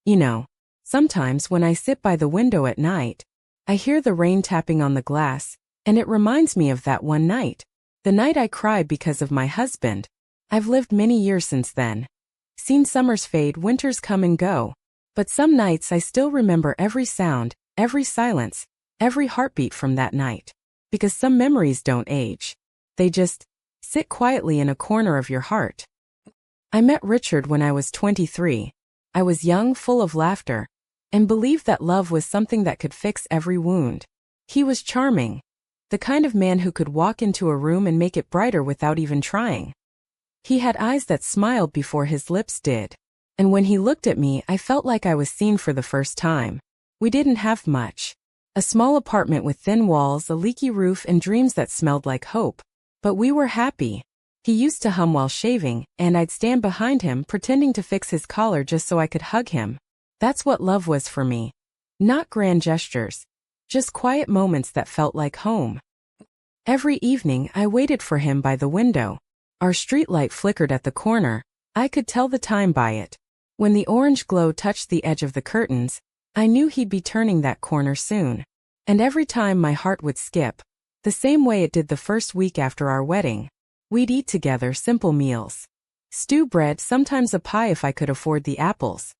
You know, sometimes when I sit by the window at night, I hear the rain tapping on the glass, and it reminds me of that one night. The night I cried because of my husband. I've lived many years since then. Seen summers fade, winters come and go. But some nights I still remember every sound, every silence, every heartbeat from that night. Because some memories don't age. They just sit quietly in a corner of your heart. I met Richard when I was 23. I was young, full of laughter, and believed that love was something that could fix every wound. He was charming. The kind of man who could walk into a room and make it brighter without even trying. He had eyes that smiled before his lips did. And when he looked at me, I felt like I was seen for the first time. We didn't have much. A small apartment with thin walls, a leaky roof, and dreams that smelled like hope. But we were happy. He used to hum while shaving, and I'd stand behind him pretending to fix his collar just so I could hug him. That's what love was for me. Not grand gestures. Just quiet moments that felt like home. Every evening, I waited for him by the window. Our streetlight flickered at the corner. I could tell the time by it. When the orange glow touched the edge of the curtains, I knew he'd be turning that corner soon. And every time my heart would skip, the same way it did the first week after our wedding. We'd eat together simple meals. Stew bread, sometimes a pie if I could afford the apples.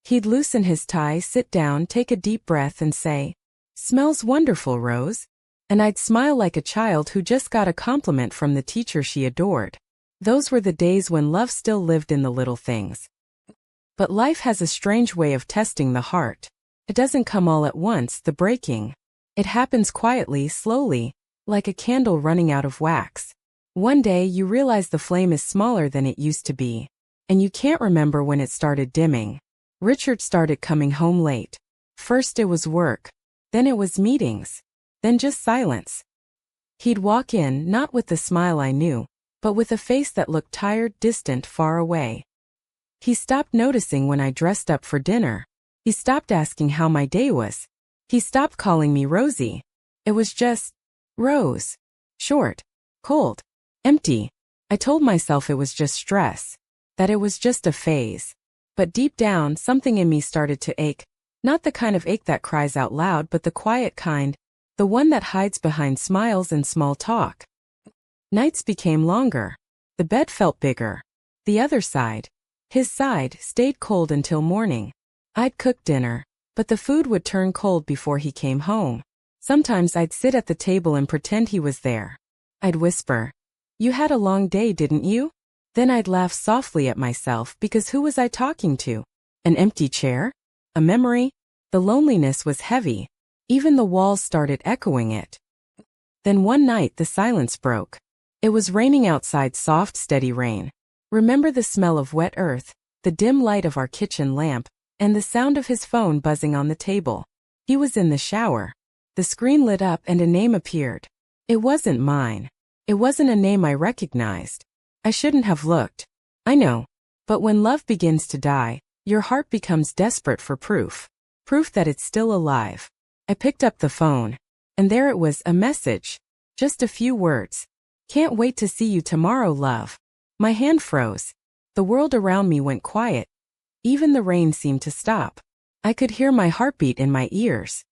He'd loosen his tie, sit down, take a deep breath and say, "Smells wonderful, Rose." And I'd smile like a child who just got a compliment from the teacher she adored. Those were the days when love still lived in the little things. But life has a strange way of testing the heart. It doesn't come all at once, the breaking. It happens quietly, slowly, like a candle running out of wax. One day you realize the flame is smaller than it used to be. And you can't remember when it started dimming. Richard started coming home late. First it was work. Then it was meetings. Then just silence. He'd walk in, not with the smile I knew, but with a face that looked tired, distant, far away. He stopped noticing when I dressed up for dinner. He stopped asking how my day was. He stopped calling me Rosie. It was just Rose. Short, cold, empty. I told myself it was just stress, that it was just a phase. But deep down, something in me started to ache. Not the kind of ache that cries out loud, but the quiet kind, the one that hides behind smiles and small talk. Nights became longer. The bed felt bigger. The other side, his side, stayed cold until morning. I'd cook dinner, but the food would turn cold before he came home. Sometimes I'd sit at the table and pretend he was there. I'd whisper, "You had a long day, didn't you?" Then I'd laugh softly at myself because who was I talking to? An empty chair? A memory? The loneliness was heavy. Even the walls started echoing it. Then one night the silence broke. It was raining outside, soft, steady rain. Remember the smell of wet earth, the dim light of our kitchen lamp, and the sound of his phone buzzing on the table. He was in the shower. The screen lit up and a name appeared. It wasn't mine. It wasn't a name I recognized. I shouldn't have looked. I know. But when love begins to die, your heart becomes desperate for proof. Proof that it's still alive. I picked up the phone. And there it was, a message. Just a few words. "Can't wait to see you tomorrow, love." My hand froze. The world around me went quiet. Even the rain seemed to stop. I could hear my heartbeat in my ears.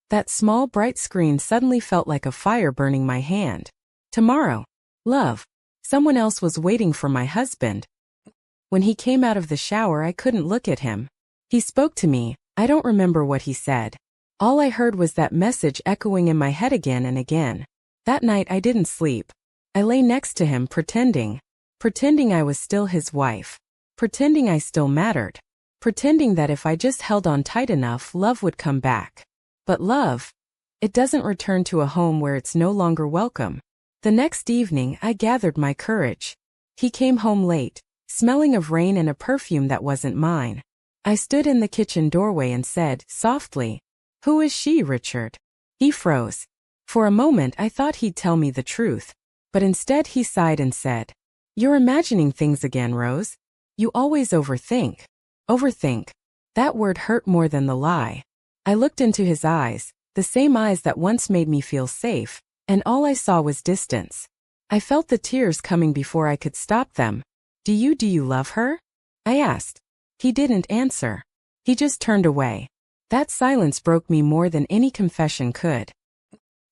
That small, bright screen suddenly felt like a fire burning my hand. Tomorrow. Love. Someone else was waiting for my husband. When he came out of the shower, I couldn't look at him. He spoke to me. I don't remember what he said. All I heard was that message echoing in my head again and again. That night I didn't sleep. I lay next to him pretending I was still his wife. Pretending I still mattered. Pretending that if I just held on tight enough, love would come back. But love, it doesn't return to a home where it's no longer welcome. The next evening I gathered my courage. He came home late, smelling of rain and a perfume that wasn't mine. I stood in the kitchen doorway and said, softly, "Who is she, Richard?" He froze. For a moment I thought he'd tell me the truth. But instead he sighed and said, "You're imagining things again, Rose. You always overthink." Overthink. That word hurt more than the lie. I looked into his eyes, the same eyes that once made me feel safe, and all I saw was distance. I felt the tears coming before I could stop them. Do you love her?" I asked. He didn't answer. He just turned away. That silence broke me more than any confession could.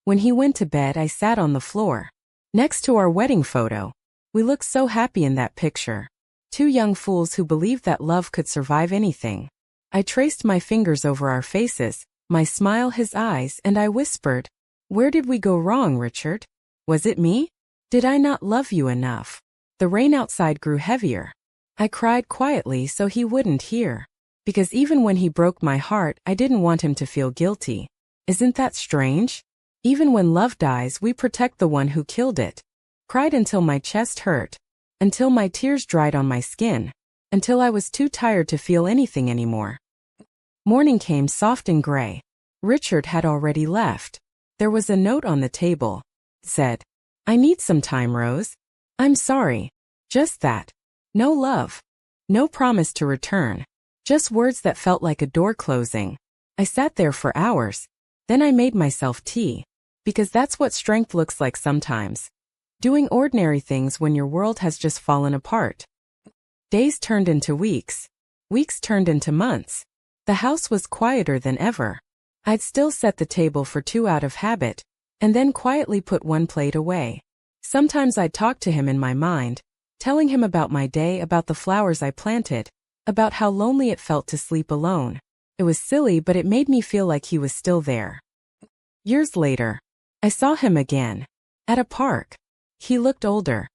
When he went to bed, I sat on the floor, next to our wedding photo. We looked so happy in that picture. Two young fools who believed that love could survive anything. I traced my fingers over our faces, my smile, his eyes, and I whispered, "Where did we go wrong, Richard? Was it me? Did I not love you enough?" The rain outside grew heavier. I cried quietly so he wouldn't hear. Because even when he broke my heart, I didn't want him to feel guilty. Isn't that strange? Even when love dies, we protect the one who killed it. Cried until my chest hurt. Until my tears dried on my skin. Until I was too tired to feel anything anymore. Morning came soft and gray. Richard had already left. There was a note on the table. It said, "I need some time, Rose. I'm sorry." Just that. No love. No promise to return. Just words that felt like a door closing. I sat there for hours. Then I made myself tea. Because that's what strength looks like sometimes. Doing ordinary things when your world has just fallen apart. Days turned into weeks. Weeks turned into months. The house was quieter than ever. I'd still set the table for two out of habit, and then quietly put one plate away. Sometimes I'd talk to him in my mind, telling him about my day, about the flowers I planted, about how lonely it felt to sleep alone. It was silly, but it made me feel like he was still there. Years later, I saw him again. At a park. He looked older.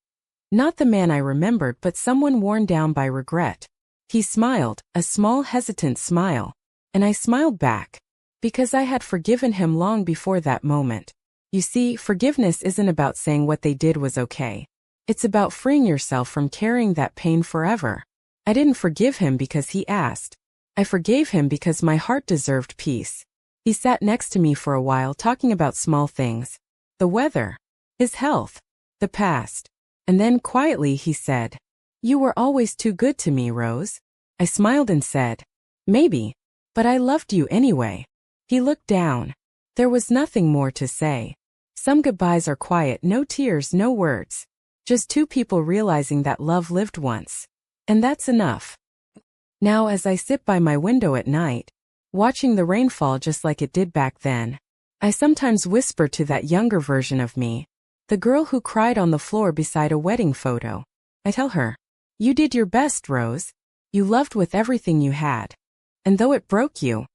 Not the man I remembered, but someone worn down by regret. He smiled, a small hesitant smile. And I smiled back. Because I had forgiven him long before that moment. You see, forgiveness isn't about saying what they did was okay. It's about freeing yourself from carrying that pain forever. I didn't forgive him because he asked. I forgave him because my heart deserved peace. He sat next to me for a while talking about small things. The weather. His health. The past. And then quietly he said, "You were always too good to me, Rose." I smiled and said, "Maybe. But I loved you anyway." He looked down. There was nothing more to say. Some goodbyes are quiet, no tears, no words. Just two people realizing that love lived once. And that's enough. Now as I sit by my window at night, watching the rain fall just like it did back then, I sometimes whisper to that younger version of me, the girl who cried on the floor beside a wedding photo. I tell her, "You did your best, Rose. You loved with everything you had. And though it broke you,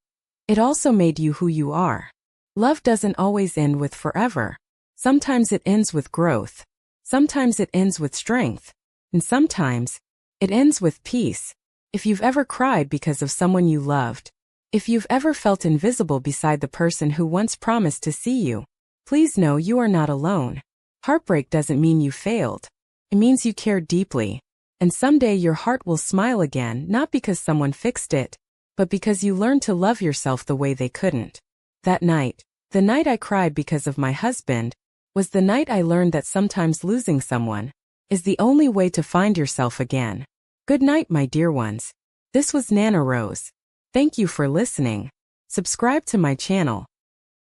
it also made you who you are." Love doesn't always end with forever. Sometimes it ends with growth. Sometimes it ends with strength. And sometimes it ends with peace. If you've ever cried because of someone you loved, if you've ever felt invisible beside the person who once promised to see you, please know you are not alone. Heartbreak doesn't mean you failed. It means you cared deeply. And someday your heart will smile again, not because someone fixed it, but because you learned to love yourself the way they couldn't. That night, the night I cried because of my husband, was the night I learned that sometimes losing someone is the only way to find yourself again. Good night, my dear ones. This was Nana Rose. Thank you for listening. Subscribe to my channel.